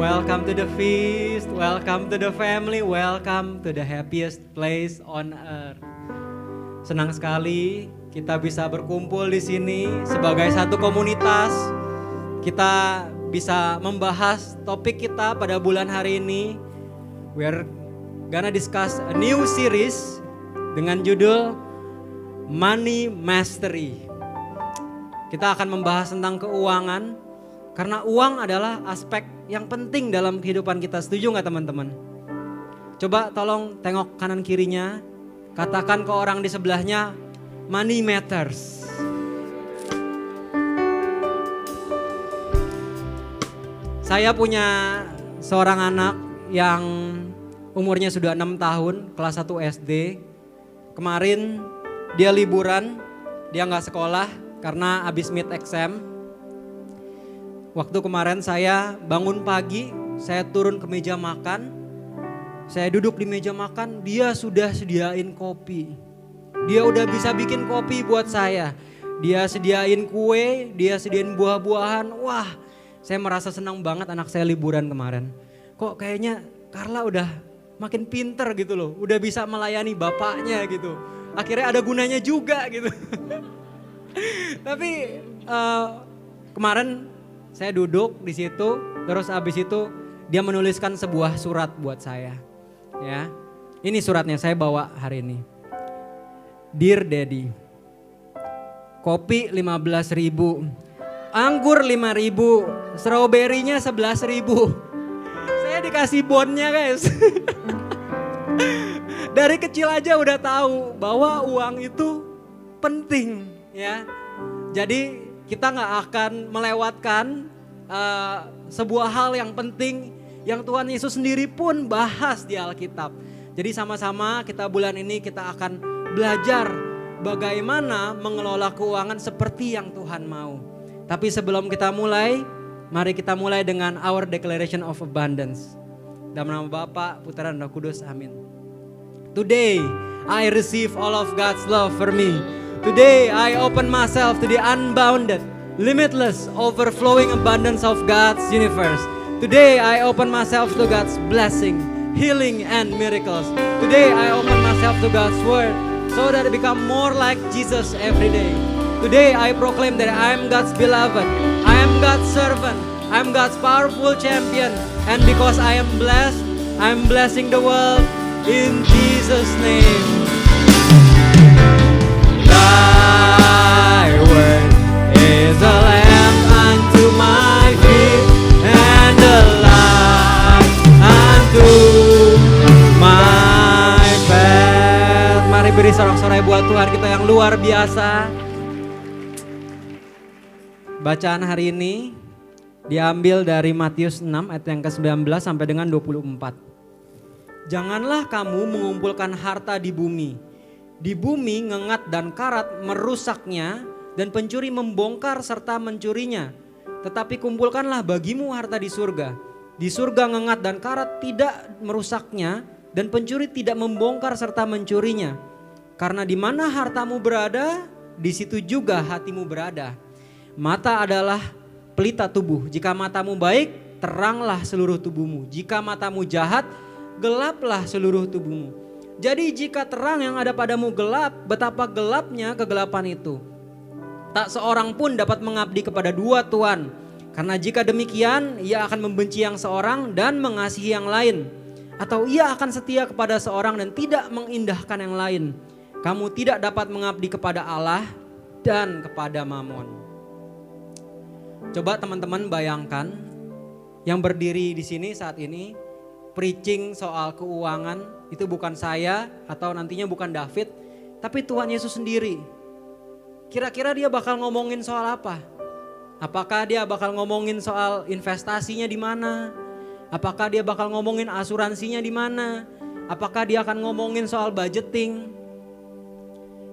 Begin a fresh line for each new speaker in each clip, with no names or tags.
Welcome to the feast, welcome to the family, welcome to the happiest place on earth. Senang sekali kita bisa berkumpul di sini sebagai satu komunitas. Kita bisa membahas topik kita pada bulan hari ini. We're gonna discuss a new series dengan judul Money Mastery. Kita akan membahas tentang keuangan. Karena uang adalah aspek yang penting dalam kehidupan kita. Setuju gak teman-teman? Coba tolong tengok kanan kirinya. Katakan ke orang di sebelahnya, money matters. Saya punya seorang anak yang umurnya sudah 6 tahun, kelas 1 SD. Kemarin dia liburan, dia gak sekolah karena habis mid exam. Waktu kemarin saya bangun pagi, saya turun ke meja makan. Saya duduk di meja makan, dia sudah sediain kopi. Dia udah bisa bikin kopi buat saya. Dia sediain kue, dia sediain buah-buahan. Wah, saya merasa senang banget anak saya liburan kemarin. Kok kayaknya Carla udah makin pinter gitu loh. Udah bisa melayani bapaknya gitu. Akhirnya ada gunanya juga gitu. Tapi kemarin saya duduk di situ, terus abis itu dia menuliskan sebuah surat buat saya. Ya, ini suratnya saya bawa hari ini. Dear Daddy, kopi 15.000, anggur 5.000, stroberinya 11.000. Saya dikasih bonnya guys. Dari kecil aja udah tahu bahwa uang itu penting ya. Jadi kita gak akan melewatkan sebuah hal yang penting yang Tuhan Yesus sendiri pun bahas di Alkitab. Jadi sama-sama kita bulan ini kita akan belajar bagaimana mengelola keuangan seperti yang Tuhan mau. Tapi sebelum kita mulai, mari kita mulai dengan our declaration of abundance. Dalam nama Bapa, Putra dan Roh Kudus, amin. Today I receive all of God's love for me. Today I open myself to the unbounded, limitless, overflowing abundance of God's universe. Today I open myself to God's blessing, healing and miracles. Today I open myself to God's word so that I become more like Jesus every day. Today I proclaim that I am God's beloved, I am God's servant, I am God's powerful champion. And because I am blessed, I am blessing the world in Jesus' name. Thy word is a lamp unto my feet and a light unto my path. Mari beri sorak-sorai buat Tuhan kita yang luar biasa. Bacaan hari ini diambil dari Matius 6 ayat yang ke-19 sampai dengan 24. Janganlah kamu mengumpulkan harta di bumi. Di bumi ngengat dan karat merusaknya dan pencuri membongkar serta mencurinya. Tetapi kumpulkanlah bagimu harta di surga. Di surga ngengat dan karat tidak merusaknya dan pencuri tidak membongkar serta mencurinya. Karena di mana hartamu berada, di situ juga hatimu berada. Mata adalah pelita tubuh. Jika matamu baik, teranglah seluruh tubuhmu. Jika matamu jahat, gelaplah seluruh tubuhmu. Jadi jika terang yang ada padamu gelap, betapa gelapnya kegelapan itu. Tak seorang pun dapat mengabdi kepada dua tuan. Karena jika demikian, ia akan membenci yang seorang dan mengasihi yang lain. Atau ia akan setia kepada seorang dan tidak mengindahkan yang lain. Kamu tidak dapat mengabdi kepada Allah dan kepada Mamon. Coba teman-teman bayangkan yang berdiri di sini saat ini, preaching soal keuangan. Itu bukan saya atau nantinya bukan David, tapi Tuhan Yesus sendiri. Kira-kira dia bakal ngomongin soal apa? Apakah dia bakal ngomongin soal investasinya di mana? Apakah dia bakal ngomongin asuransinya di mana? Apakah dia akan ngomongin soal budgeting?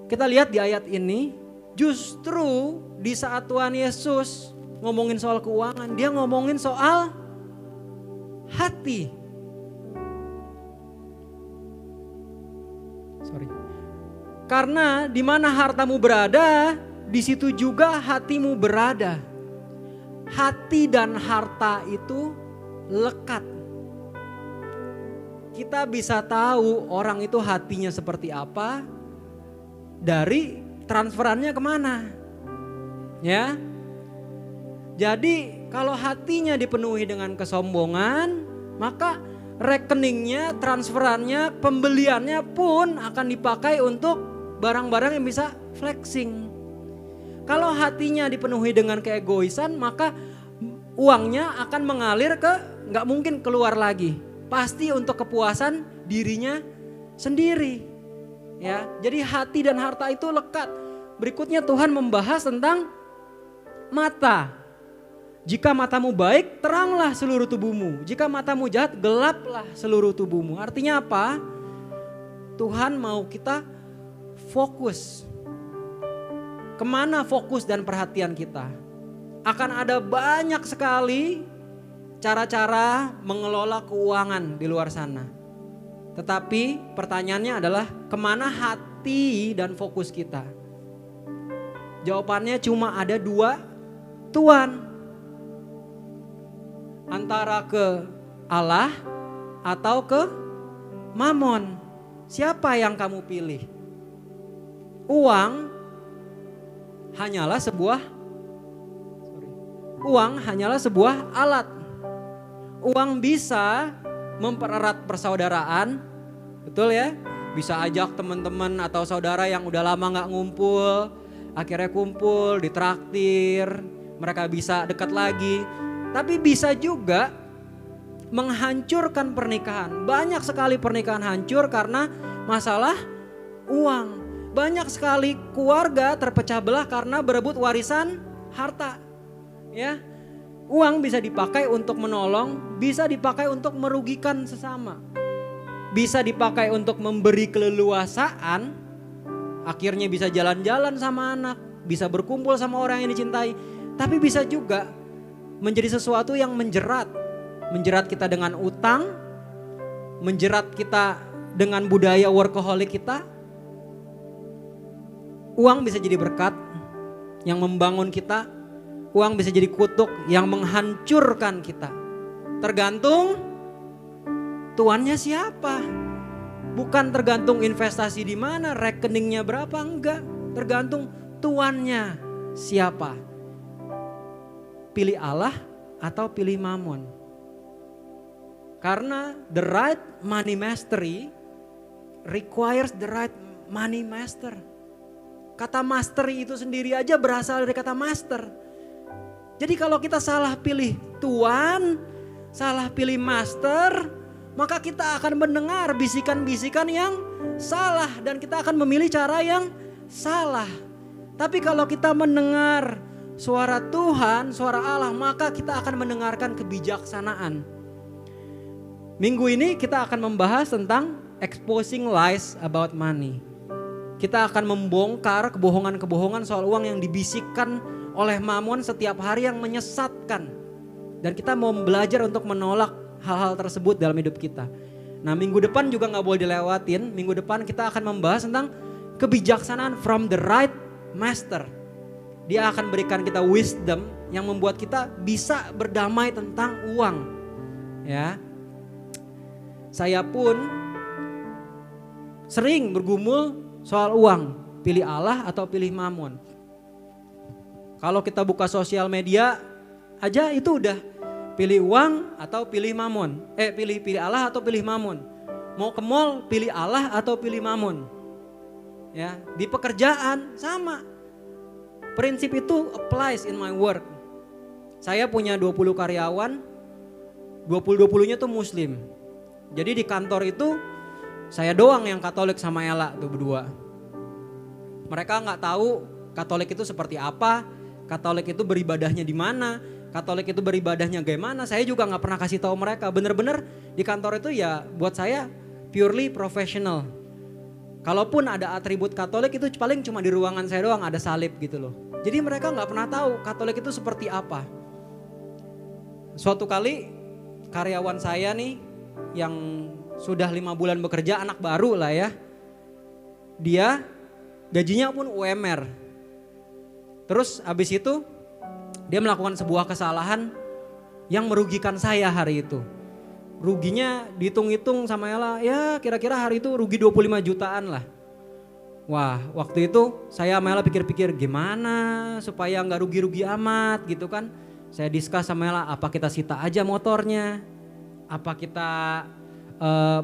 Kita lihat di ayat ini, justru di saat Tuhan Yesus ngomongin soal keuangan, dia ngomongin soal hati. Karena di mana hartamu berada, di situ juga hatimu berada. Hati dan harta itu lekat. Kita bisa tahu orang itu hatinya seperti apa dari transferannya kemana. Ya. Jadi kalau hatinya dipenuhi dengan kesombongan, maka rekeningnya, transferannya, pembeliannya pun akan dipakai untuk barang-barang yang bisa flexing. Kalau hatinya dipenuhi dengan keegoisan, maka uangnya akan mengalir nggak mungkin keluar lagi. Pasti untuk kepuasan dirinya sendiri. Ya, jadi hati dan harta itu lekat. Berikutnya Tuhan membahas tentang mata. Jika matamu baik, teranglah seluruh tubuhmu. Jika matamu jahat, gelaplah seluruh tubuhmu. Artinya apa? Tuhan mau kita fokus. Kemana fokus dan perhatian kita? Akan ada banyak sekali cara-cara mengelola keuangan di luar sana. Tetapi pertanyaannya adalah kemana hati dan fokus kita? Jawabannya cuma ada 2 tuan. Antara ke Allah atau ke Mamon. Siapa yang kamu pilih? Uang hanyalah sebuah alat. Uang bisa mempererat persaudaraan, betul ya? Bisa ajak teman-teman atau saudara yang udah lama gak ngumpul, akhirnya kumpul, ditraktir, mereka bisa dekat lagi. Tapi bisa juga menghancurkan pernikahan. Banyak sekali pernikahan hancur karena masalah uang. Banyak sekali keluarga terpecah belah karena berebut warisan harta. Ya. Uang bisa dipakai untuk menolong, bisa dipakai untuk merugikan sesama. Bisa dipakai untuk memberi keleluasaan, akhirnya bisa jalan-jalan sama anak, bisa berkumpul sama orang yang dicintai. Tapi bisa juga menjadi sesuatu yang menjerat kita dengan utang, menjerat kita dengan budaya workaholic kita. Uang bisa jadi berkat yang membangun kita. Uang bisa jadi kutuk yang menghancurkan kita. Tergantung tuannya siapa. Bukan tergantung investasi di mana, rekeningnya berapa, enggak. Tergantung tuannya siapa. Pilih Allah atau pilih Mamon. Karena the right money mastery requires the right money master. Kata mastery itu sendiri aja berasal dari kata master. Jadi kalau kita salah pilih tuan, salah pilih master, maka kita akan mendengar bisikan-bisikan yang salah dan kita akan memilih cara yang salah. Tapi kalau kita mendengar suara Tuhan, suara Allah, maka kita akan mendengarkan kebijaksanaan. Minggu ini kita akan membahas tentang exposing lies about money. Kita akan membongkar kebohongan-kebohongan soal uang yang dibisikkan oleh Mamon setiap hari yang menyesatkan. Dan kita mau belajar untuk menolak hal-hal tersebut dalam hidup kita. Nah, minggu depan juga gak boleh dilewatin. Minggu depan kita akan membahas tentang kebijaksanaan from the right master. Dia akan berikan kita wisdom yang membuat kita bisa berdamai tentang uang. Ya. Saya pun sering bergumul soal uang. Pilih Allah atau pilih Mamon. Kalau kita buka sosial media aja itu udah pilih uang atau pilih Mamon. Pilih Allah atau pilih Mamon. Mau ke mall pilih Allah atau pilih Mamon. Ya, di pekerjaan sama. Prinsip itu applies in my work. Saya punya 20 karyawan, 20-20-nya tuh muslim. Jadi di kantor itu saya doang yang Katolik sama Ella tuh berdua. Mereka nggak tahu Katolik itu seperti apa, Katolik itu beribadahnya di mana, Katolik itu beribadahnya gimana. Saya juga nggak pernah kasih tahu mereka. Bener-bener di kantor itu ya buat saya purely professional. Kalaupun ada atribut Katolik itu paling cuma di ruangan saya doang ada salib gitu loh. Jadi mereka nggak pernah tahu Katolik itu seperti apa. Suatu kali karyawan saya nih yang sudah 5 bulan bekerja, anak baru lah ya. Dia gajinya pun UMR. Terus abis itu dia melakukan sebuah kesalahan yang merugikan saya hari itu. Ruginya dihitung-hitung sama Ella, ya kira-kira hari itu rugi 25 jutaan lah. Wah, waktu itu saya sama Ella pikir-pikir gimana supaya nggak rugi-rugi amat gitu kan. Saya diskus sama Ella, apa kita sita aja motornya, apa kita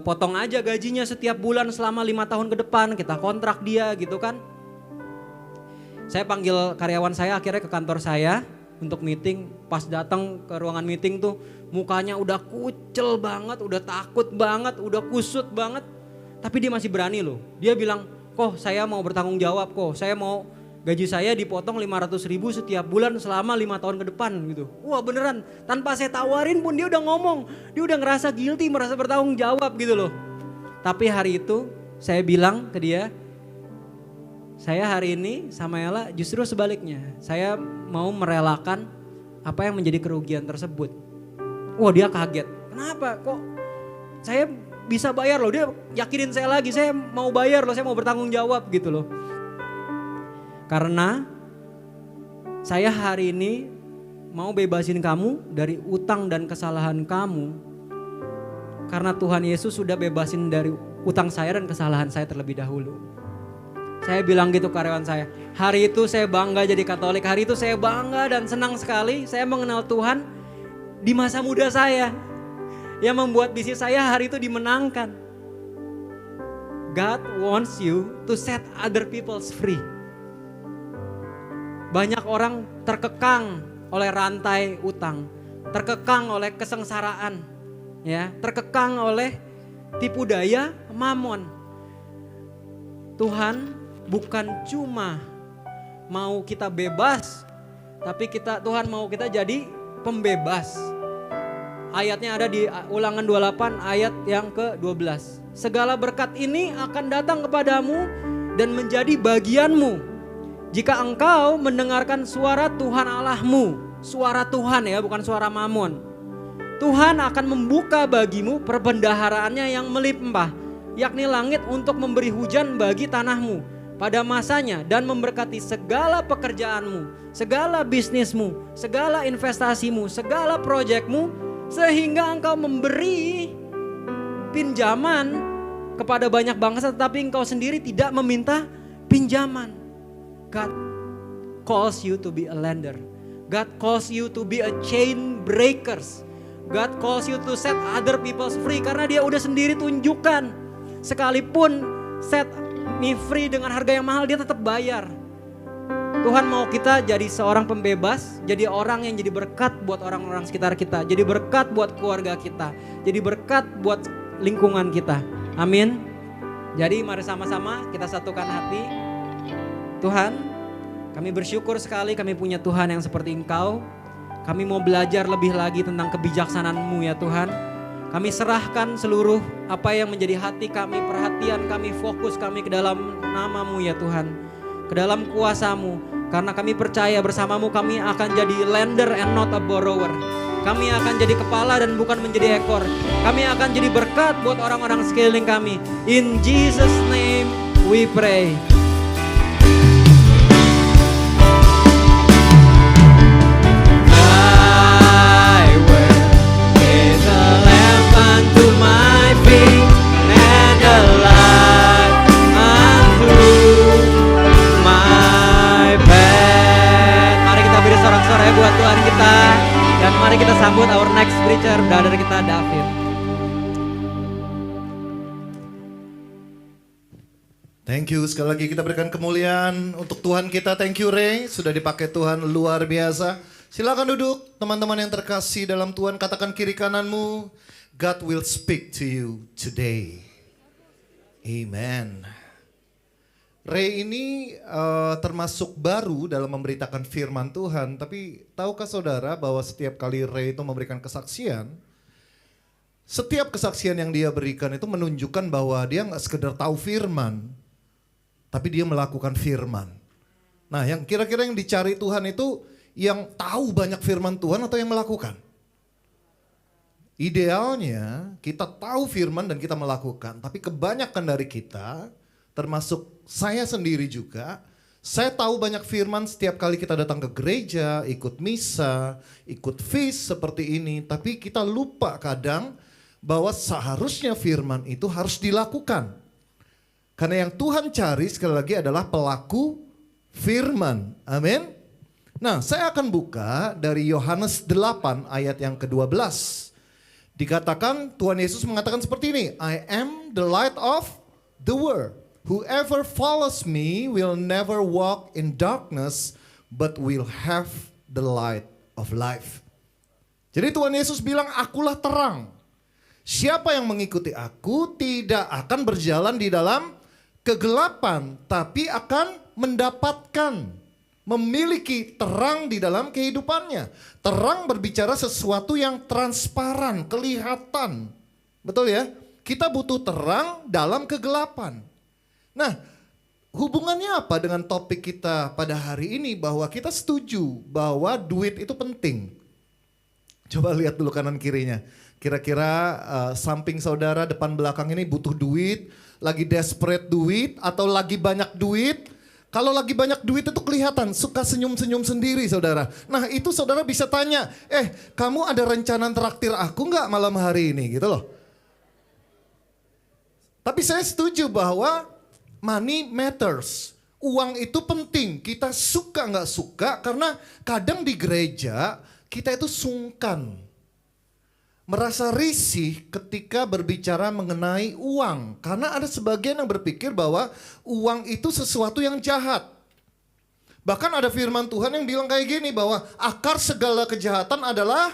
potong aja gajinya setiap bulan selama 5 tahun ke depan, kita kontrak dia gitu kan. Saya panggil karyawan saya akhirnya ke kantor saya untuk meeting. Pas datang ke ruangan meeting tuh mukanya udah kucel banget, udah takut banget, udah kusut banget. Tapi dia masih berani loh, dia bilang, kok saya mau bertanggung jawab kok, saya mau gaji saya dipotong 500.000 setiap bulan selama 5 tahun ke depan gitu. Wah beneran, tanpa saya tawarin pun dia udah ngomong, dia udah ngerasa guilty, merasa bertanggung jawab gitu loh. Tapi hari itu saya bilang ke dia, saya hari ini sama Ella justru sebaliknya, saya mau merelakan apa yang menjadi kerugian tersebut. Wah dia kaget, kenapa kok saya bisa bayar loh, dia yakinin saya lagi, saya mau bayar loh, saya mau bertanggung jawab gitu loh. Karena saya hari ini mau bebasin kamu dari utang dan kesalahan kamu. Karena Tuhan Yesus sudah bebasin dari utang saya dan kesalahan saya terlebih dahulu. Saya bilang gitu karyawan saya. Hari itu saya bangga jadi Katolik. Hari itu saya bangga dan senang sekali saya mengenal Tuhan di masa muda saya. Yang membuat bisnis saya hari itu dimenangkan. God wants you to set other people free. Banyak orang terkekang oleh rantai utang, terkekang oleh kesengsaraan, ya, terkekang oleh tipu daya mamon. Tuhan bukan cuma mau kita bebas, tapi Tuhan mau kita jadi pembebas. Ayatnya ada di Ulangan 28 ayat yang ke-12. Segala berkat ini akan datang kepadamu dan menjadi bagianmu jika engkau mendengarkan suara Tuhan Allahmu. Suara Tuhan ya, bukan suara mamon. Tuhan akan membuka bagimu perbendaharaannya yang melimpah, yakni langit untuk memberi hujan bagi tanahmu pada masanya dan memberkati segala pekerjaanmu, segala bisnismu, segala investasimu, segala proyekmu, sehingga engkau memberi pinjaman kepada banyak bangsa tetapi engkau sendiri tidak meminta pinjaman. God calls you to be a lender. God calls you to be a chain breakers. God calls you to set other people free karena dia udah sendiri tunjukkan. Sekalipun set me free dengan harga yang mahal dia tetap bayar. Tuhan mau kita jadi seorang pembebas, jadi orang yang jadi berkat buat orang-orang sekitar kita, jadi berkat buat keluarga kita, jadi berkat buat lingkungan kita. Amin. Jadi mari sama-sama kita satukan hati. Tuhan, kami bersyukur sekali kami punya Tuhan yang seperti Engkau. Kami mau belajar lebih lagi tentang kebijaksanaan-Mu ya Tuhan. Kami serahkan seluruh apa yang menjadi hati kami, perhatian kami, fokus kami ke dalam nama-Mu ya Tuhan. Ke dalam kuasa-Mu. Karena kami percaya bersama-Mu kami akan jadi lender and not a borrower. Kami akan jadi kepala dan bukan menjadi ekor. Kami akan jadi berkat buat orang-orang sekeliling kami. In Jesus name we pray. Buat Tuhan kita, dan mari kita sambut our next preacher, brother kita David.
Thank you, sekali lagi kita berikan kemuliaan untuk Tuhan kita. Thank you Ray, sudah dipakai Tuhan luar biasa. Silakan duduk teman-teman yang terkasih dalam Tuhan, katakan kiri kananmu, God will speak to you today. Amen. Ray ini termasuk baru dalam memberitakan firman Tuhan, tapi tahukah saudara bahwa setiap kali Ray itu memberikan kesaksian, setiap kesaksian yang dia berikan itu menunjukkan bahwa dia nggak sekedar tahu firman, tapi dia melakukan firman. Nah, yang kira-kira yang dicari Tuhan itu yang tahu banyak firman Tuhan atau yang melakukan? Idealnya kita tahu firman dan kita melakukan, tapi kebanyakan dari kita, termasuk saya sendiri juga, Saya tahu banyak firman setiap kali kita datang ke gereja, ikut misa, ikut feast seperti ini. Tapi kita lupa kadang bahwa seharusnya firman itu harus dilakukan. Karena yang Tuhan cari sekali lagi adalah pelaku firman. Amin. Nah, saya akan buka dari Yohanes 8 ayat yang ke-12. Dikatakan Tuhan Yesus mengatakan seperti ini, I am the light of the world. Whoever follows me will never walk in darkness, but will have the light of life. Jadi Tuhan Yesus bilang, akulah terang. Siapa yang mengikuti aku tidak akan berjalan di dalam kegelapan, tapi akan mendapatkan, memiliki terang di dalam kehidupannya. Terang berbicara sesuatu yang transparan, kelihatan. Betul ya? Kita butuh terang dalam kegelapan. Nah, hubungannya apa dengan topik kita pada hari ini, bahwa kita setuju bahwa duit itu penting. Coba lihat dulu kanan kirinya. Kira-kira samping saudara, depan belakang ini butuh duit, lagi desperate duit, atau lagi banyak duit. Kalau lagi banyak duit itu kelihatan, suka senyum-senyum sendiri saudara. Nah itu saudara bisa tanya, kamu ada rencana traktir aku nggak malam hari ini gitu loh. Tapi saya setuju bahwa money matters. Uang itu penting. Kita suka nggak suka karena kadang di gereja kita itu sungkan. Merasa risih ketika berbicara mengenai uang. Karena ada sebagian yang berpikir bahwa uang itu sesuatu yang jahat. Bahkan ada firman Tuhan yang bilang kayak gini, bahwa akar segala kejahatan adalah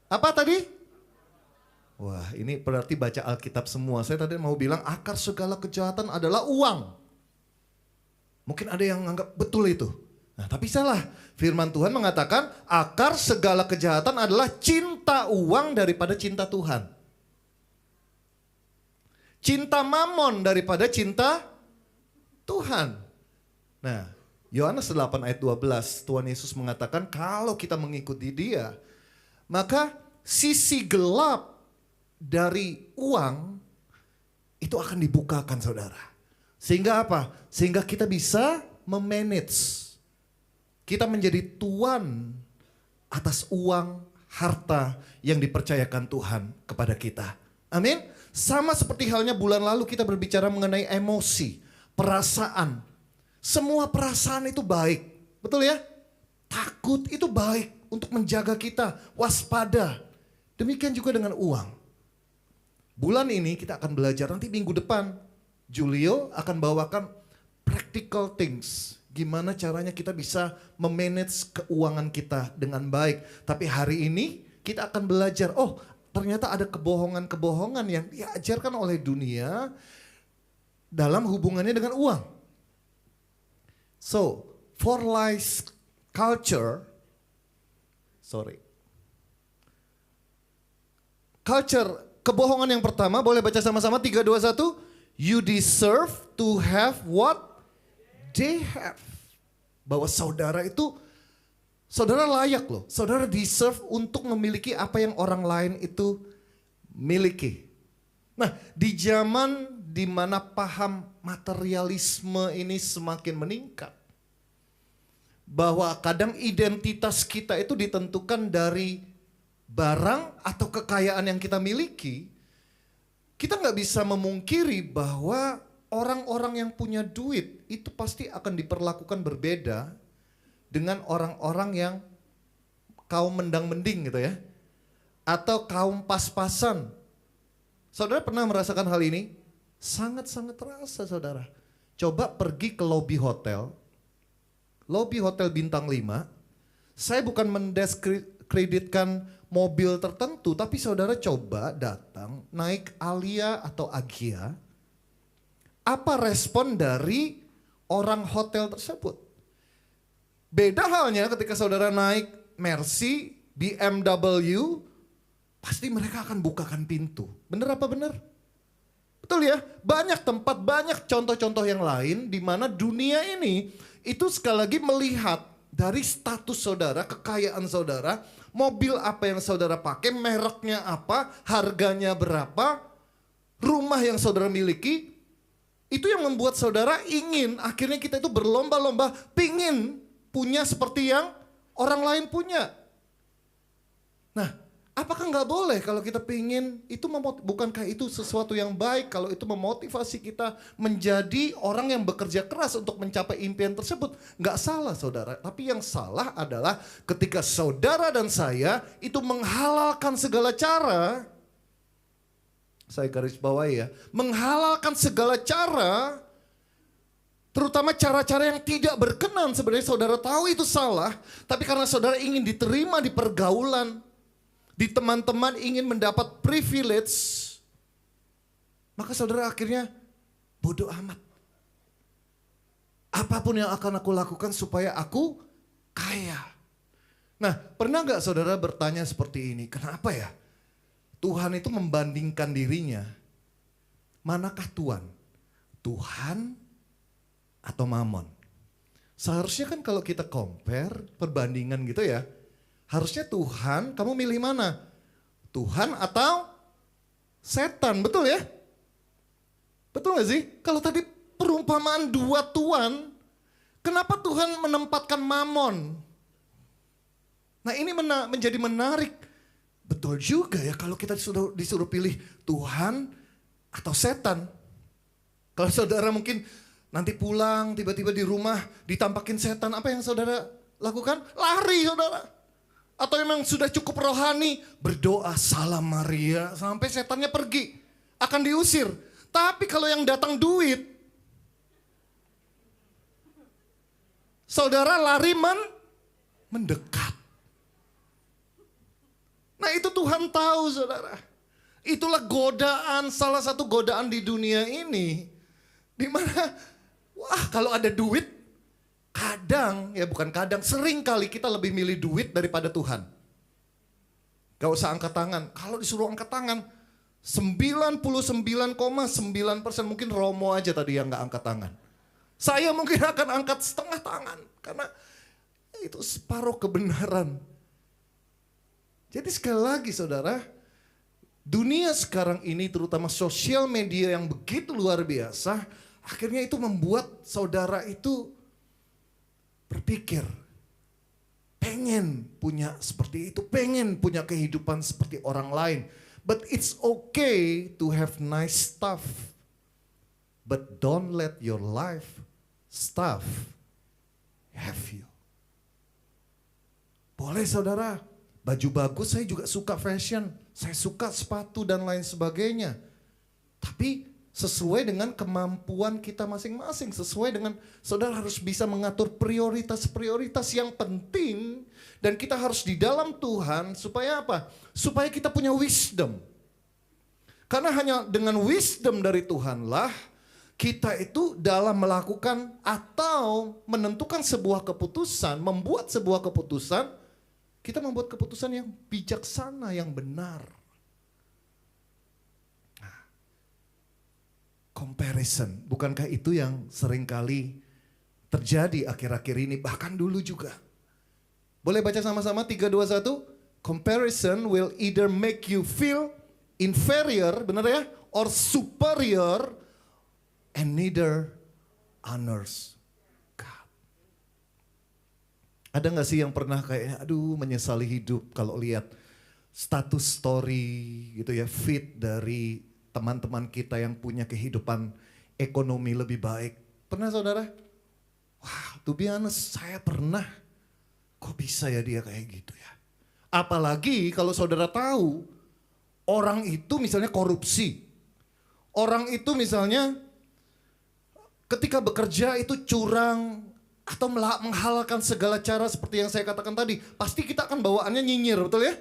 apa tadi? Wah, ini berarti baca Alkitab semua. Saya tadi mau bilang akar segala kejahatan adalah uang. Mungkin ada yang menganggap betul itu. Nah, tapi salah. Firman Tuhan mengatakan akar segala kejahatan adalah cinta uang daripada cinta Tuhan. Cinta mamon daripada cinta Tuhan. Nah, Yohanes 8 ayat 12, Tuhan Yesus mengatakan kalau kita mengikuti Dia, maka sisi gelap dari uang itu akan dibukakan saudara. Sehingga apa? Sehingga kita bisa memanage. Kita menjadi tuan atas uang, harta yang dipercayakan Tuhan kepada kita. Amin. Sama seperti halnya bulan lalu kita berbicara mengenai emosi, perasaan. Semua perasaan itu baik. Betul ya? Takut itu baik untuk menjaga kita, waspada. Demikian juga dengan uang. Bulan ini kita akan belajar, nanti minggu depan Julio akan bawakan practical things. Gimana caranya kita bisa memanage keuangan kita dengan baik. Tapi hari ini kita akan belajar, ternyata ada kebohongan-kebohongan yang diajarkan oleh dunia dalam hubungannya dengan uang. So, for lies culture, kebohongan yang pertama, boleh baca sama-sama 3, 2, 1. You deserve to have what they have. Bahwa saudara itu, saudara layak loh. Saudara deserve untuk memiliki apa yang orang lain itu miliki. Nah, di zaman di mana paham materialisme ini semakin meningkat. Bahwa kadang identitas kita itu ditentukan dari barang atau kekayaan yang kita miliki, kita nggak bisa memungkiri bahwa orang-orang yang punya duit itu pasti akan diperlakukan berbeda dengan orang-orang yang kaum mendang-mending gitu ya, atau kaum pas-pasan. Saudara pernah merasakan hal ini? Sangat-sangat terasa saudara. Coba pergi ke lobi hotel bintang 5. Saya bukan mendiskreditkan mobil tertentu, tapi saudara coba datang naik Alia atau Agia. Apa respon dari orang hotel tersebut? Beda halnya ketika saudara naik Mercy, BMW, pasti mereka akan bukakan pintu. Benar apa benar? Betul ya? Banyak tempat, banyak contoh-contoh yang lain di mana dunia ini itu sekali lagi melihat dari status saudara, kekayaan saudara, mobil apa yang saudara pakai, mereknya apa, harganya berapa, rumah yang saudara miliki, Itu yang membuat saudara ingin, akhirnya kita itu berlomba-lomba pingin punya seperti yang orang lain punya. Nah, apakah nggak boleh kalau kita pingin, itu bukankah itu sesuatu yang baik kalau itu memotivasi kita menjadi orang yang bekerja keras untuk mencapai impian tersebut? Nggak salah saudara, tapi yang salah adalah ketika saudara dan saya itu menghalalkan segala cara. Saya garis bawahi ya, menghalalkan segala cara, terutama cara-cara yang tidak berkenan. Sebenarnya saudara tahu itu salah, tapi karena saudara ingin diterima di pergaulan, di teman-teman, ingin mendapat privilege, maka saudara akhirnya bodoh amat. Apapun yang akan aku lakukan supaya aku kaya. Nah, pernah gak saudara bertanya seperti ini, kenapa ya Tuhan itu membandingkan dirinya? Manakah Tuhan? Tuhan atau Mamon? Seharusnya kan kalau kita compare, perbandingan gitu ya, harusnya Tuhan, kamu milih mana? Tuhan atau setan, betul ya? Betul gak sih? Kalau tadi perumpamaan dua Tuhan, kenapa Tuhan menempatkan Mamon? Nah ini menjadi menarik. Betul juga ya kalau kita disuruh pilih Tuhan atau setan. Kalau saudara mungkin nanti pulang tiba-tiba di rumah ditampakin setan, apa yang saudara lakukan? Lari saudara. Atau memang sudah cukup rohani, berdoa salam Maria sampai setannya pergi, akan diusir. Tapi kalau yang datang duit, saudara lari mendekat. Nah itu Tuhan tahu saudara. Itulah godaan, salah satu godaan di dunia ini. Dimana, wah kalau ada duit, sering kali kita lebih milih duit daripada Tuhan. Gak usah angkat tangan, kalau disuruh angkat tangan, 99,9% mungkin Romo aja tadi yang gak angkat tangan. Saya mungkin akan angkat setengah tangan, karena itu separuh kebenaran. Jadi sekali lagi saudara, dunia sekarang ini terutama sosial media yang begitu luar biasa, akhirnya itu membuat saudara itu berpikir, pengen punya seperti itu, pengen punya kehidupan seperti orang lain. But it's okay to have nice stuff, but don't let your life stuff have you. Boleh saudara, baju bagus, saya juga suka fashion, saya suka sepatu dan lain sebagainya. Tapi sesuai dengan kemampuan kita masing-masing, sesuai dengan saudara harus bisa mengatur prioritas-prioritas yang penting. Dan kita harus di dalam Tuhan supaya apa? Supaya kita punya wisdom. Karena hanya dengan wisdom dari Tuhanlah kita itu dalam melakukan atau menentukan sebuah keputusan, membuat sebuah keputusan, kita membuat keputusan yang bijaksana, yang benar. Nah, comparison, bukankah itu yang seringkali terjadi akhir-akhir ini, bahkan dulu juga. Boleh baca sama-sama 3, 2, 1. Comparison will either make you feel inferior, benar ya? Or superior, and neither honors. Ada gak sih yang pernah kayak aduh menyesali hidup kalau lihat status story gitu ya, feed dari teman-teman kita yang punya kehidupan ekonomi lebih baik. Pernah saudara? Wah, to be honest, saya pernah. Kok bisa ya dia kayak gitu ya? Apalagi kalau saudara tahu orang itu misalnya korupsi. Orang itu misalnya ketika bekerja itu curang, atau menghalalkan segala cara seperti yang saya katakan tadi, pasti kita akan bawaannya nyinyir, betul ya?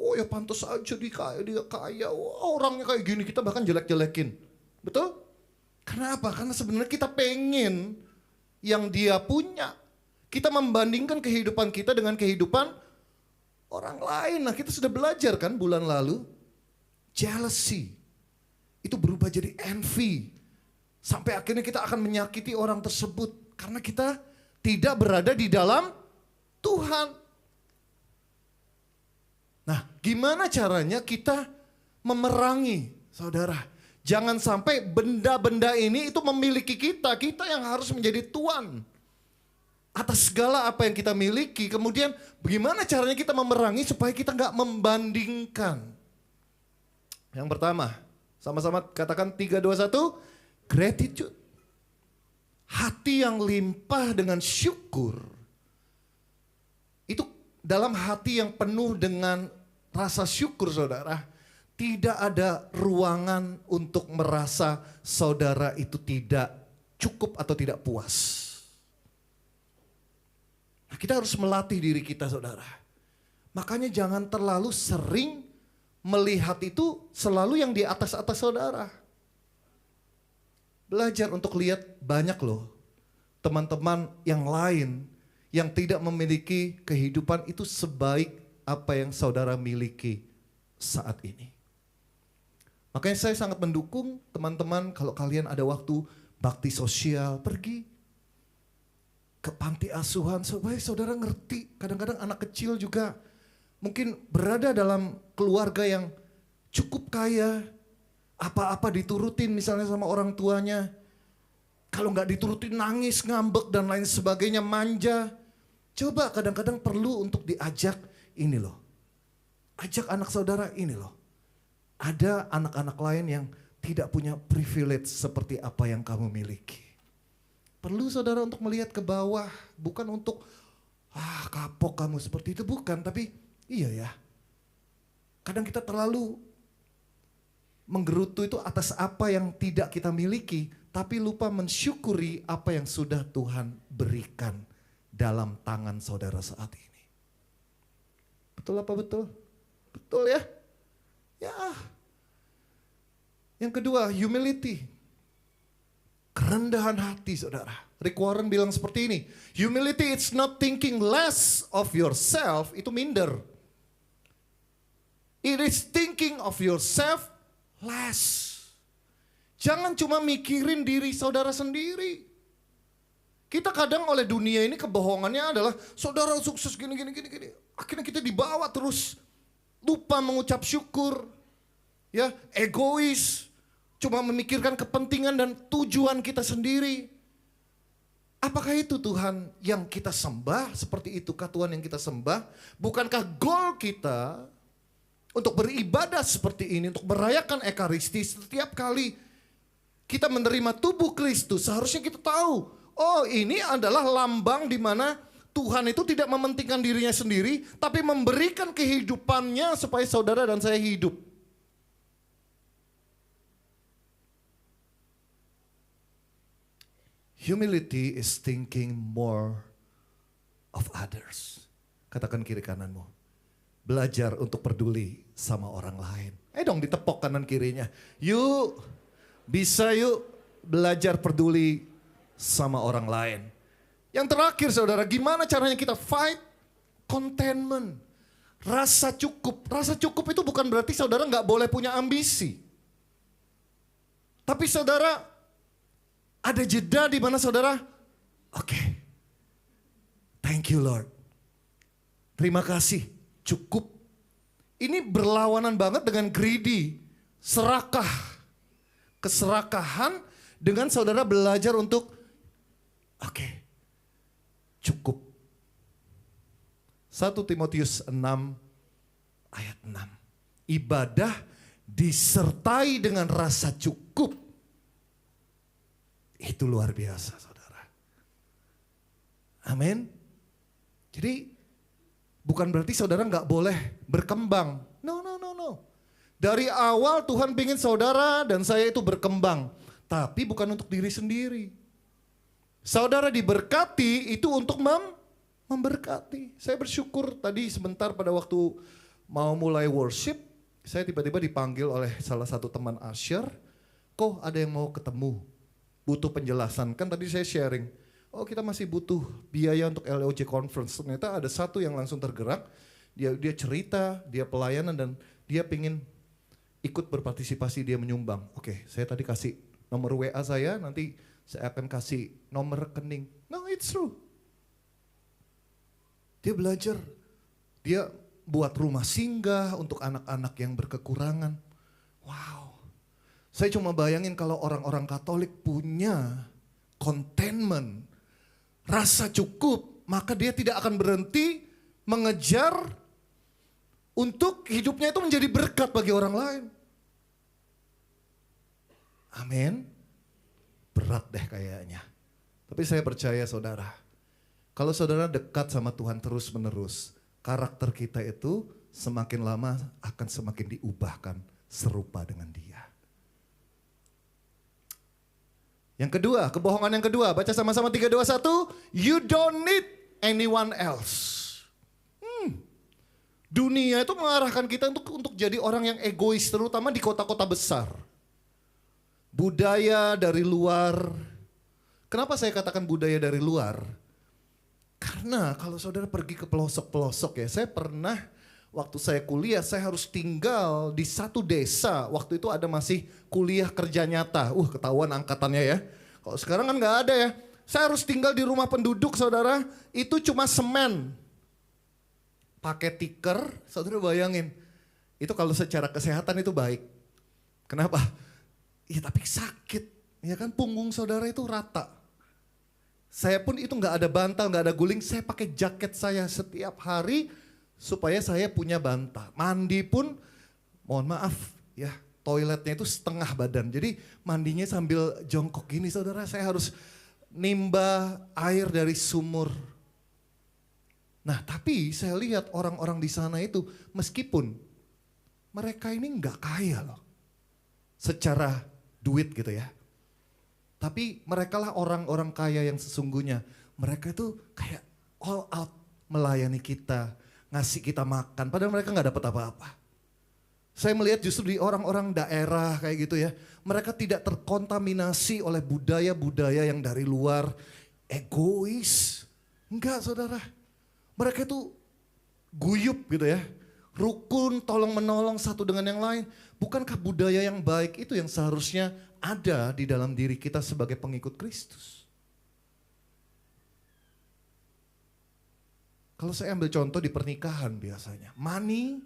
Oh ya pantas aja dia kaya, oh, orangnya kayak gini, kita bahkan jelek-jelekin. Betul? Karena apa? Karena sebenarnya kita pengen yang dia punya. Kita membandingkan kehidupan kita dengan kehidupan orang lain. Nah kita sudah belajar kan bulan lalu, jealousy itu berubah jadi envy. Sampai akhirnya kita akan menyakiti orang tersebut. Karena kita tidak berada di dalam Tuhan. Nah, gimana caranya kita memerangi, saudara? Jangan sampai benda-benda ini itu memiliki kita. Kita yang harus menjadi tuan atas segala apa yang kita miliki. Kemudian bagaimana caranya kita memerangi supaya kita nggak membandingkan. Yang pertama, sama-sama katakan 3, 2, 1, gratitude. Hati yang limpah dengan syukur. Itu dalam hati yang penuh dengan rasa syukur saudara. Tidak ada ruangan untuk merasa saudara itu tidak cukup atau tidak puas. Nah, kita harus melatih diri kita saudara. Makanya jangan terlalu sering melihat itu selalu yang di atas-atas saudara. Belajar untuk lihat banyak loh teman-teman yang lain yang tidak memiliki kehidupan itu sebaik apa yang saudara miliki saat ini. Makanya saya sangat mendukung teman-teman kalau kalian ada waktu bakti sosial, pergi ke panti asuhan supaya saudara ngerti. Kadang-kadang anak kecil juga mungkin berada dalam keluarga yang cukup kaya, apa-apa diturutin misalnya sama orang tuanya. Kalau nggak diturutin nangis, ngambek dan lain sebagainya, manja. Coba kadang-kadang perlu untuk diajak ini loh. Ajak anak saudara ini loh. Ada anak-anak lain yang tidak punya privilege seperti apa yang kamu miliki. Perlu saudara untuk melihat ke bawah, bukan untuk kapok kamu seperti itu, bukan. Tapi iya ya, kadang kita terlalu menggerutu itu atas apa yang tidak kita miliki, tapi lupa mensyukuri apa yang sudah Tuhan berikan dalam tangan saudara saat ini. Betul apa betul? Betul ya? Ya. Yang kedua, humility. Kerendahan hati saudara. Rick Warren bilang seperti ini. Humility it's not thinking less of yourself, itu minder. It is thinking of yourself less. Jangan cuma mikirin diri saudara sendiri. Kita kadang oleh dunia ini kebohongannya adalah saudara sukses gini. Akhirnya kita dibawa terus. Lupa mengucap syukur. Ya, egois. Cuma memikirkan kepentingan dan tujuan kita sendiri. Apakah itu Tuhan yang kita sembah? Seperti itukah Tuhan yang kita sembah? Bukankah goal kita untuk beribadah seperti ini, untuk merayakan Ekaristi setiap kali kita menerima tubuh Kristus, seharusnya kita tahu, oh ini adalah lambang di mana Tuhan itu tidak mementingkan dirinya sendiri, tapi memberikan kehidupannya supaya saudara dan saya hidup. Humility is thinking more of others. Katakan kiri kananmu. Belajar untuk peduli sama orang lain. Dong ditepok kanan kirinya. Yuk, bisa yuk belajar peduli sama orang lain. Yang terakhir saudara, gimana caranya kita fight contentment. Rasa cukup. Rasa cukup itu bukan berarti saudara nggak boleh punya ambisi. Tapi saudara ada jeda di mana saudara, oke, thank you Lord. Terima kasih, cukup. Ini berlawanan banget dengan greedy, serakah. Keserakahan dengan saudara belajar untuk, oke, cukup. 1 Timotius 6 ayat 6. Ibadah disertai dengan rasa cukup. Itu luar biasa saudara. Amin. Jadi bukan berarti saudara nggak boleh berkembang. No. Dari awal Tuhan ingin saudara dan saya itu berkembang. Tapi bukan untuk diri sendiri. Saudara diberkati itu untuk memberkati. Saya bersyukur tadi sebentar pada waktu mau mulai worship. Saya tiba-tiba dipanggil oleh salah satu teman Asher. Kok ada yang mau ketemu? Butuh penjelasan. Kan tadi saya sharing. Oh kita masih butuh biaya untuk LOJ Conference. Ternyata ada satu yang langsung tergerak. Dia cerita, dia pelayanan dan dia pingin ikut berpartisipasi, dia menyumbang. Oke, saya tadi kasih nomor WA saya, nanti saya akan kasih nomor rekening. No, it's true. Dia belajar, dia buat rumah singgah untuk anak-anak yang berkekurangan. Wow. Saya cuma bayangin kalau orang-orang Katolik punya contentment, rasa cukup, maka dia tidak akan berhenti mengejar untuk hidupnya itu menjadi berkat bagi orang lain. Amin. Berat deh kayaknya. Tapi saya percaya saudara, kalau saudara dekat sama Tuhan terus-menerus, karakter kita itu semakin lama akan semakin diubahkan serupa dengan Dia. Yang kedua, kebohongan yang kedua, baca sama-sama 3, 2, 1. You don't need anyone else. Dunia itu mengarahkan kita untuk jadi orang yang egois, terutama di kota-kota besar. Budaya dari luar. Kenapa saya katakan budaya dari luar? Karena kalau saudara pergi ke pelosok-pelosok ya, saya pernah waktu saya kuliah, saya harus tinggal di satu desa. Waktu itu ada masih kuliah kerja nyata. Ketahuan angkatannya ya. Kalau sekarang kan gak ada ya. Saya harus tinggal di rumah penduduk saudara, itu cuma semen. Pakai tikar, saudara bayangin. Itu kalau secara kesehatan itu baik. Kenapa? Ya tapi sakit. Ya kan punggung saudara itu rata. Saya pun itu gak ada bantal, gak ada guling. Saya pakai jaket saya setiap hari supaya saya punya bantal. Mandi pun, mohon maaf ya, toiletnya itu setengah badan. Jadi mandinya sambil jongkok gini saudara. Saya harus nimba air dari sumur. Nah tapi saya lihat orang-orang di sana itu meskipun mereka ini nggak kaya loh. Secara duit gitu ya. Tapi mereka lah orang-orang kaya yang sesungguhnya. Mereka itu kayak all out melayani kita. Ngasih kita makan. Padahal mereka nggak dapat apa-apa. Saya melihat justru di orang-orang daerah kayak gitu ya. Mereka tidak terkontaminasi oleh budaya-budaya yang dari luar. Egois. Enggak saudara. Mereka itu guyup gitu ya. Rukun, tolong menolong satu dengan yang lain. Bukankah budaya yang baik itu yang seharusnya ada di dalam diri kita sebagai pengikut Kristus? Kalau saya ambil contoh di pernikahan biasanya. Money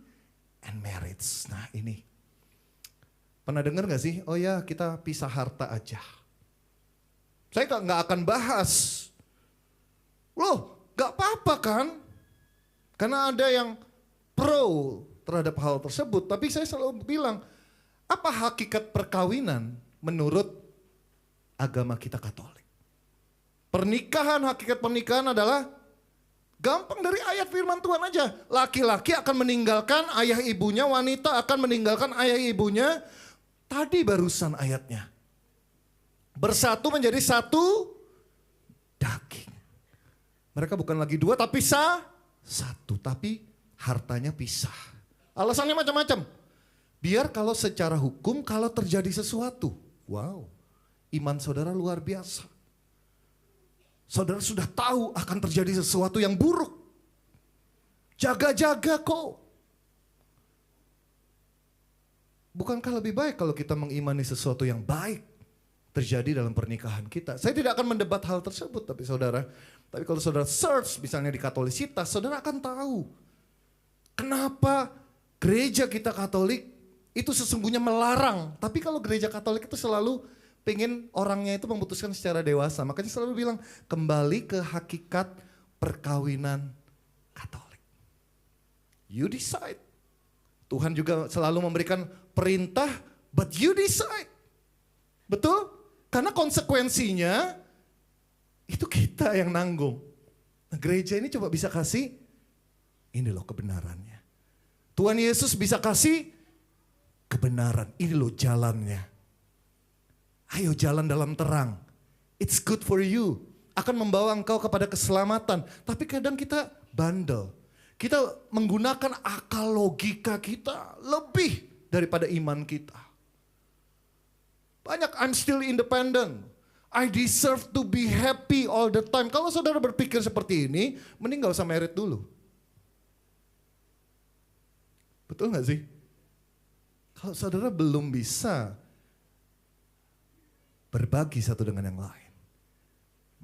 and marriage. Nah ini. Pernah dengar gak sih? Oh ya kita pisah harta aja. Saya gak akan bahas. Loh gak apa-apa kan? Karena ada yang pro terhadap hal tersebut. Tapi saya selalu bilang, apa hakikat perkawinan menurut agama kita Katolik? Pernikahan, hakikat pernikahan adalah gampang dari ayat firman Tuhan aja. Laki-laki akan meninggalkan ayah ibunya, wanita akan meninggalkan ayah ibunya. Tadi barusan ayatnya. Bersatu menjadi satu daging. Mereka bukan lagi dua tapi satu. Tapi hartanya pisah. Alasannya macam-macam. Biar kalau secara hukum kalau terjadi sesuatu. Wow, iman saudara luar biasa. Saudara sudah tahu akan terjadi sesuatu yang buruk. Jaga-jaga kok. Bukankah lebih baik kalau kita mengimani sesuatu yang baik terjadi dalam pernikahan kita? Saya tidak akan mendebat hal tersebut, tapi kalau saudara search misalnya di Katolisitas, saudara akan tahu kenapa gereja kita Katolik itu sesungguhnya melarang. Tapi kalau gereja Katolik itu selalu pengen orangnya itu memutuskan secara dewasa. Makanya selalu bilang kembali ke hakikat perkawinan Katolik. You decide. Tuhan juga selalu memberikan perintah, but you decide. Betul? Karena konsekuensinya itu kita yang nanggung. Nah, gereja ini coba bisa kasih, ini loh kebenarannya. Tuhan Yesus bisa kasih kebenaran, ini loh jalannya. Ayo jalan dalam terang. It's good for you. Akan membawa engkau kepada keselamatan. Tapi kadang kita bandel. Kita menggunakan akal logika kita lebih daripada iman kita. Banyak I'm still independent. I deserve to be happy all the time. Kalau saudara berpikir seperti ini, mending gak usah married dulu. Betul gak sih? Kalau saudara belum bisa berbagi satu dengan yang lain,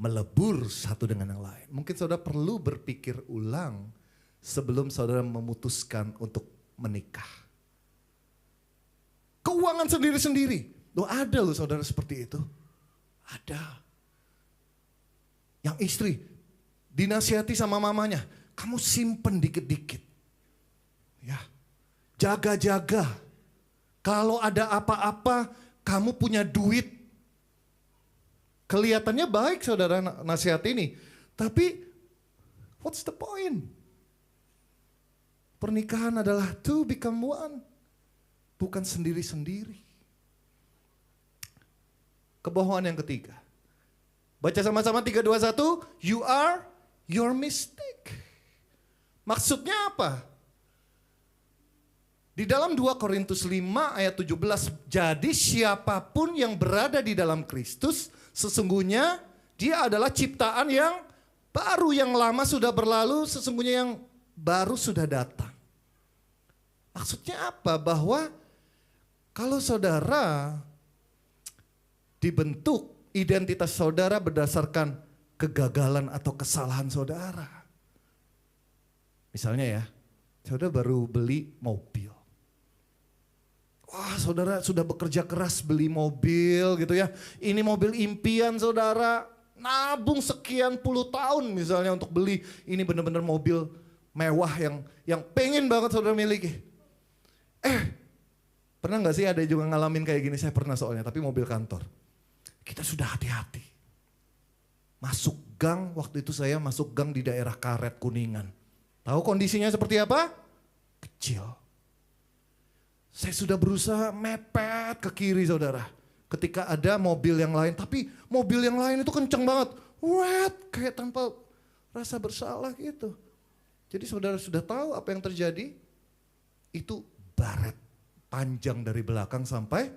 melebur satu dengan yang lain, mungkin saudara perlu berpikir ulang sebelum saudara memutuskan untuk menikah. Keuangan sendiri-sendiri. Loh ada loh saudara seperti itu. Ada. Yang istri dinasihati sama mamanya, kamu simpen dikit-dikit. Ya. Jaga-jaga. Kalau ada apa-apa, kamu punya duit. Kelihatannya baik saudara nasihat ini. Tapi what's the point? Pernikahan adalah to become one. Bukan sendiri-sendiri. Kebohongan yang ketiga. Baca sama-sama 3, 2, 1. You are your mistake. Maksudnya apa? Di dalam 2 Korintus 5 ayat 17. Jadi siapapun yang berada di dalam Kristus, sesungguhnya dia adalah ciptaan yang baru, yang lama sudah berlalu, sesungguhnya yang baru sudah datang. Maksudnya apa? Bahwa kalau saudara dibentuk identitas saudara berdasarkan kegagalan atau kesalahan saudara. Misalnya ya, saudara baru beli mobil. Wah, saudara sudah bekerja keras beli mobil gitu ya. Ini mobil impian saudara, nabung sekian puluh tahun misalnya untuk beli. Ini benar-benar mobil mewah yang pengen banget saudara miliki. Pernah gak sih ada juga ngalamin kayak gini? Saya pernah soalnya, tapi mobil kantor. Kita sudah hati-hati. Masuk gang, waktu itu saya masuk gang di daerah Karet Kuningan. Tahu kondisinya seperti apa? Kecil. Saya sudah berusaha mepet ke kiri saudara. Ketika ada mobil yang lain, tapi mobil yang lain itu kenceng banget. Kayak tanpa rasa bersalah gitu. Jadi saudara sudah tahu apa yang terjadi? Itu baret panjang dari belakang sampai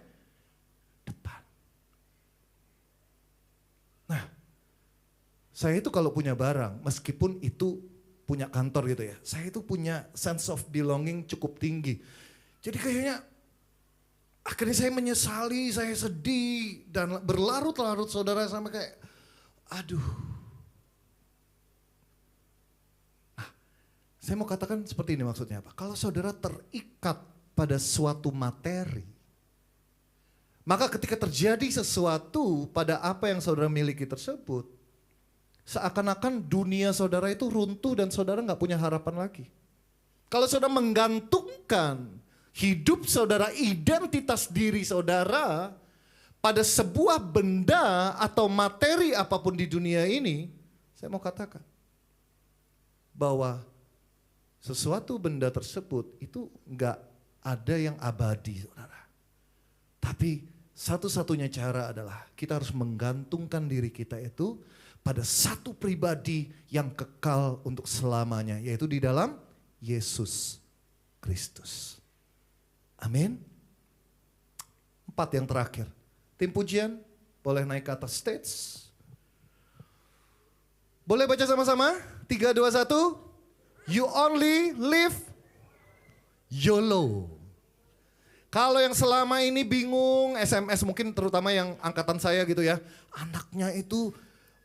depan. Nah, saya itu kalau punya barang, meskipun itu punya kantor gitu ya, saya itu punya sense of belonging cukup tinggi. Jadi kayaknya akhirnya saya menyesali, saya sedih, dan berlarut-larut saudara sampai kayak, aduh. Nah, saya mau katakan seperti ini maksudnya apa? Kalau saudara terikat pada suatu materi, maka ketika terjadi sesuatu pada apa yang saudara miliki tersebut, seakan-akan dunia saudara itu runtuh dan saudara gak punya harapan lagi. Kalau saudara menggantungkan hidup saudara, identitas diri saudara pada sebuah benda atau materi apapun di dunia ini, saya mau katakan bahwa sesuatu benda tersebut itu gak ada yang abadi saudara. Tapi satu-satunya cara adalah kita harus menggantungkan diri kita itu pada satu pribadi yang kekal untuk selamanya, yaitu di dalam Yesus Kristus. Amin. 4 yang terakhir. Tim pujian boleh naik ke atas stage. Boleh baca sama-sama? 3, 2, 1. You only live YOLO. Kalau yang selama ini bingung, SMS mungkin terutama yang angkatan saya gitu ya. Anaknya itu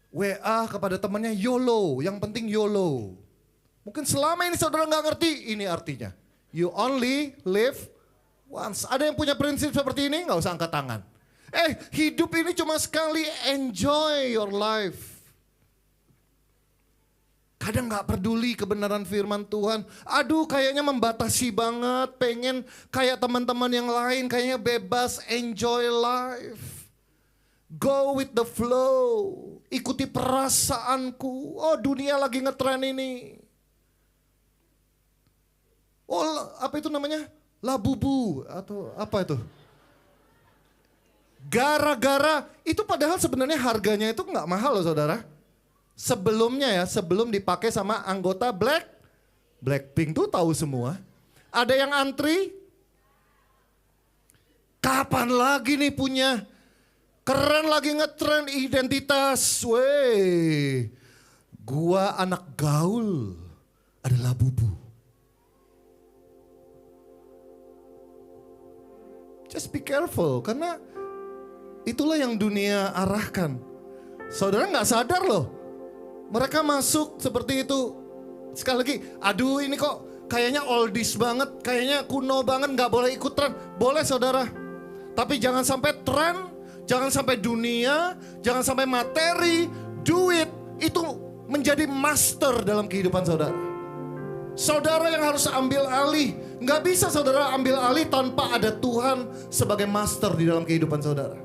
WA kepada temannya YOLO, yang penting YOLO. Mungkin selama ini saudara gak ngerti, ini artinya. You only live once. Ada yang punya prinsip seperti ini? Gak usah angkat tangan. Hidup ini cuma sekali, enjoy your life. Kadang gak peduli kebenaran firman Tuhan. Aduh kayaknya membatasi banget. Pengen kayak teman-teman yang lain. Kayaknya bebas, enjoy life. Go with the flow. Ikuti perasaanku. Oh dunia lagi ngetren ini. Oh apa itu namanya? Labubu atau apa itu? Gara-gara. Itu padahal sebenarnya harganya itu gak mahal loh saudara. Sebelumnya ya, sebelum dipakai sama anggota Blackpink tuh tahu semua. Ada yang antri. Kapan lagi nih punya? Keren lagi ngetren identitas. Weh, gua anak gaul adalah Bubu. Just be careful, karena itulah yang dunia arahkan. Saudara nggak sadar loh. Mereka masuk seperti itu. Sekali lagi, aduh ini kok kayaknya oldies banget, kayaknya kuno banget, gak boleh ikut tren. Boleh saudara. Tapi jangan sampai tren, jangan sampai dunia, jangan sampai materi, duit itu menjadi master dalam kehidupan saudara. Saudara yang harus ambil alih. Nggak bisa saudara ambil alih tanpa ada Tuhan sebagai master di dalam kehidupan saudara.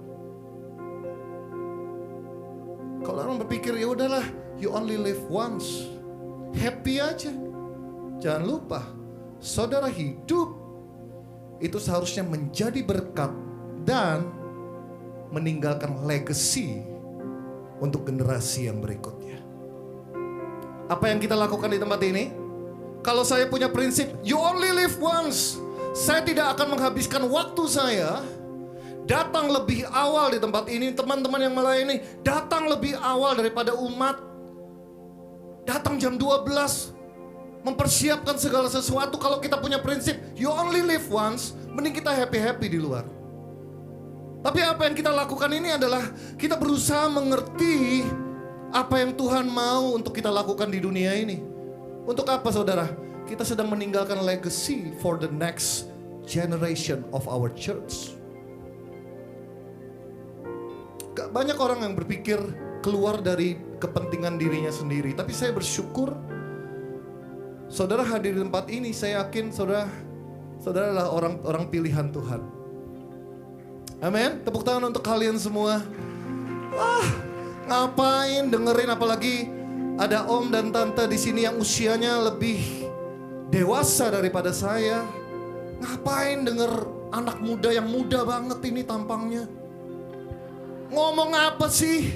Kalau orang berpikir ya udahlah, you only live once, happy aja. Jangan lupa, saudara hidup itu seharusnya menjadi berkat dan meninggalkan legacy untuk generasi yang berikutnya. Apa yang kita lakukan di tempat ini? Kalau saya punya prinsip, you only live once, saya tidak akan menghabiskan waktu saya datang lebih awal di tempat ini. Teman-teman yang melayani datang lebih awal daripada umat. Datang jam 12, mempersiapkan segala sesuatu. Kalau kita punya prinsip, you only live once, mending kita happy-happy di luar. Tapi apa yang kita lakukan ini adalah kita berusaha mengerti apa yang Tuhan mau untuk kita lakukan di dunia ini. Untuk apa saudara? Kita sedang meninggalkan legacy for the next generation of our church. Gak banyak orang yang berpikir keluar dari kepentingan dirinya sendiri. Tapi saya bersyukur saudara hadir di tempat ini. Saya yakin saudara adalah orang pilihan Tuhan. Amin. Tepuk tangan untuk kalian semua. Ngapain dengerin, apalagi ada om dan tante di sini yang usianya lebih dewasa daripada saya. Ngapain denger anak muda yang muda banget ini tampangnya? Ngomong apa sih?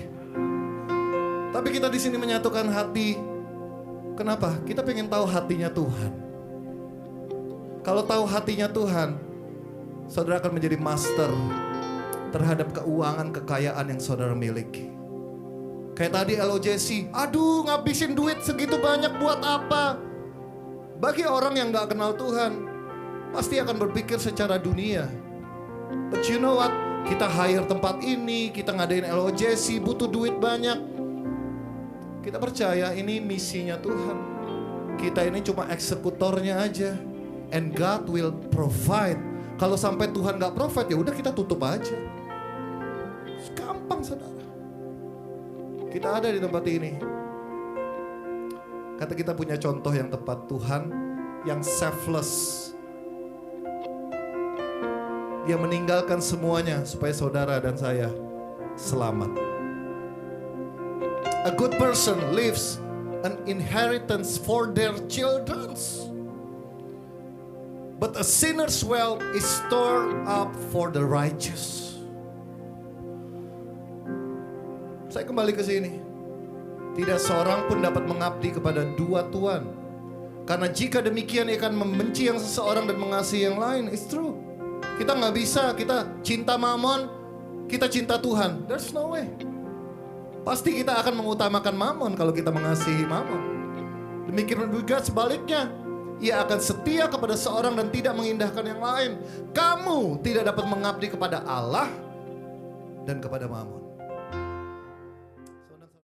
Tapi kita di sini menyatukan hati. Kenapa? Kita pengen tahu hatinya Tuhan. Kalau tahu hatinya Tuhan, saudara akan menjadi master terhadap keuangan kekayaan yang saudara miliki. Kayak tadi LOJC, aduh ngabisin duit segitu banyak buat apa? Bagi orang yang gak kenal Tuhan, pasti akan berpikir secara dunia. But you know what? Kita hire tempat ini, kita ngadain LOJC, butuh duit banyak. Kita percaya ini misinya Tuhan. Kita ini cuma eksekutornya aja. And God will provide. Kalau sampai Tuhan gak provide, ya udah kita tutup aja. Gampang saudara. Kita ada di tempat ini. Kata kita punya contoh yang tepat, Tuhan yang selfless. Dia meninggalkan semuanya supaya saudara dan saya selamat. A good person leaves an inheritance for their children. But a sinner's wealth is stored up for the righteous. Saya kembali ke sini. Tidak seorang pun dapat mengabdi kepada dua tuan. Karena jika demikian ia akan membenci yang seseorang dan mengasihi yang lain. It's true. Kita gak bisa, kita cinta mamon, kita cinta Tuhan. There's no way. Pasti kita akan mengutamakan mamon kalau kita mengasihi mamon. Demikian juga sebaliknya. Ia akan setia kepada seorang dan tidak mengindahkan yang lain. Kamu tidak dapat mengabdi kepada Allah dan kepada mamon.